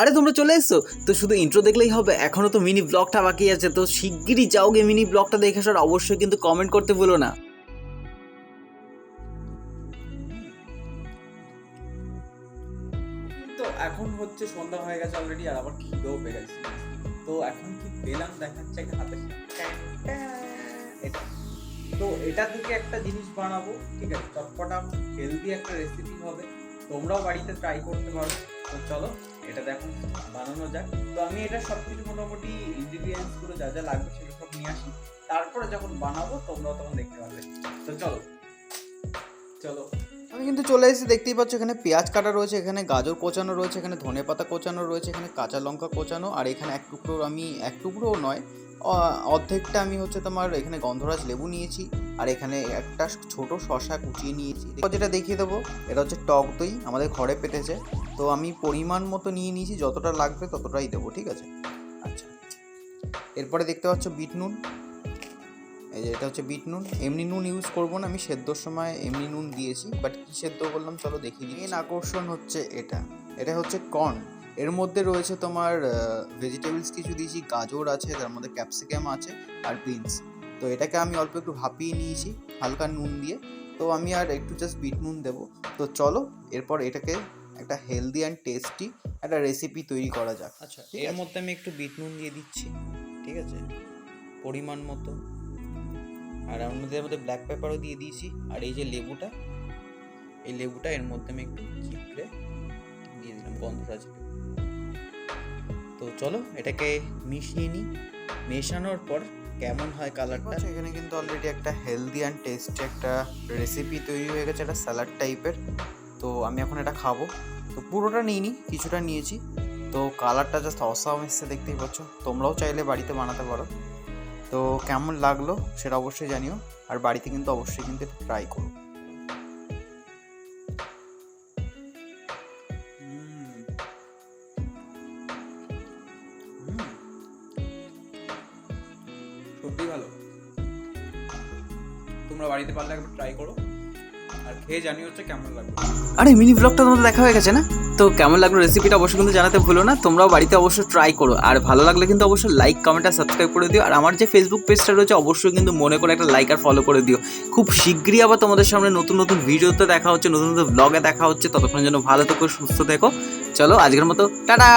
আরে তোমরা চলে এসছো তো, শুধু ইন্ট্রো দেখলেই হবে? এখনো তো মিনি ব্লগটা বাকি আছে, তো শিগগিরই যাও গে মিনি ব্লগটা দেখে আসার। অবশ্যই কিন্তু কমেন্ট করতে ভুলো না। তো এখন হচ্ছে সন্ধ্যা হয়ে গেছে অলরেডি, আর আবার খিদেও পেয়ে গেছে। তো এখন কি পেলাম দেখাচ্ছে একটা হাতে, এটা। তো এটা থেকে একটা জিনিস বানাবো, ঠিক আছে, চটপটা হেলদি একটা রেসিপি হবে, তোমরাও বাড়িতে ট্রাই করতে পারো। তো চলো এটা দেখো বানানো যাক। তো আমি এটা সবকিছু মোটামুটি ইনগ্রিডিয়েন্টস গুলো যা যা লাগবে সেগুলো সব নিয়ে আসি, তারপরে যখন বানাবো তোমরাও তখন দেখতে পাবে। তো চলো চলো আমি কিন্তু চলে এসেছি, দেখতেই পাচ্ছ এখানে পেঁয়াজ কাটা রয়েছে, এখানে গাজর কোচানো রয়েছে, এখানে ধনেপাতা কোচানো রয়েছে, এখানে কাঁচা লঙ্কা কোচানো, আর এখানে এক টুকরোও নয়, অর্ধেকটা আমি হচ্ছে তোমার এখানে গন্ধরাজ লেবু নিয়েছি, আর এখানে একটা ছোট শসা কুচিয়ে নিয়েছি। যেটা দেখিয়ে দেবো, এটা হচ্ছে টক দই, আমাদের ঘরে পেতেছে। তো আমি পরিমাণ মতো নিয়ে নিয়েছি, যতটা লাগবে ততটাই দেবো, ঠিক আছে। আচ্ছা, এরপরে দেখতে পাচ্ছ বিট নুন। এই যে এটা হচ্ছে বিট নুন, এমনি নুন ইউজ করবো না, আমি সেদ্ধর সময় এমনি নুন দিয়েছি, বাট কি সেদ্ধ করলাম চলো দেখিয়ে দিই। মেন আকর্ষণ হচ্ছে এটা হচ্ছে কর্ন। এর মধ্যে রয়েছে তোমার ভেজিটেবলস কিছু দিয়েছি, গাজর আছে, তার মধ্যে ক্যাপসিকাম আছে, আর বিনস। তো এটাকে আমি অল্প একটু ভাপিয়ে নিয়েছি হালকা নুন দিয়ে। তো আমি আর একটু জাস্ট বিট নুন দেবো। তো চলো এরপর এটাকে একটা হেলদি অ্যান্ড টেস্টি একটা রেসিপি তৈরি করা যাক। আচ্ছা, এর মধ্যে আমি একটু বিট নুন দিয়ে দিচ্ছি, ঠিক আছে, পরিমাণ মতো। আর আমাদের মধ্যে ব্ল্যাক পেপারও দিয়ে দিয়েছি, আর এই যে লেবুটা, এই লেবুটা এর মধ্যে আমি একটু চিপড়ে দিয়ে দিলাম, গন্ধরাজ লেবু। তো চলো এটাকে মিশিয়ে নিই। মেশানোর পর কেমন হয় কালারটা। এখানে কিন্তু অলরেডি একটা হেলদি অ্যান্ড টেস্টি একটা রেসিপি তৈরি হয়ে গেছে, একটা স্যালাড টাইপের। তো আমি এখন এটা খাবো। তো পুরোটা নিইনি, কিছুটা নিয়েছি। তো কালারটা জাস্ট অসাম এসছে, দেখতেই পাচ্ছ। তোমরাও চাইলে বাড়িতে বানাতে পারো। তো কেমন লাগলো সেটা অবশ্যই জানিও, আর বাড়িতে কিন্তু অবশ্যই কিন্তু ট্রাই করো। সত্যি ভালো, তোমরা বাড়িতে পারলে একবার ট্রাই করো আর খেয়ে জানিও হচ্ছে কেমন লাগবে। আরে মিনি ব্লগটা তোমাদের দেখা হয়ে গেছে না? তো কেমন লাগলো রেসিপিটা অবশ্যই কিন্তু জানাতে ভুলো না। তোমরাও বাড়িতে অবশ্যই ট্রাই করো, আর ভালো লাগলে কিন্তু অবশ্যই লাইক কমেন্ট আর সাবস্ক্রাইব করে দিও। আর আমার যে ফেসবুক পেজটা রয়েছে অবশ্যই কিন্তু মনে করে একটা লাইক আর ফলো করে দিও। খুব শীঘ্রই আবার তোমাদের সামনে নতুন নতুন ভিডিওতে দেখা হচ্ছে, নতুন নতুন ব্লগে দেখা হচ্ছে। ততক্ষণ যেন ভালো থেকো, সুস্থ থেকো। চলো আজকের মতো টাটা।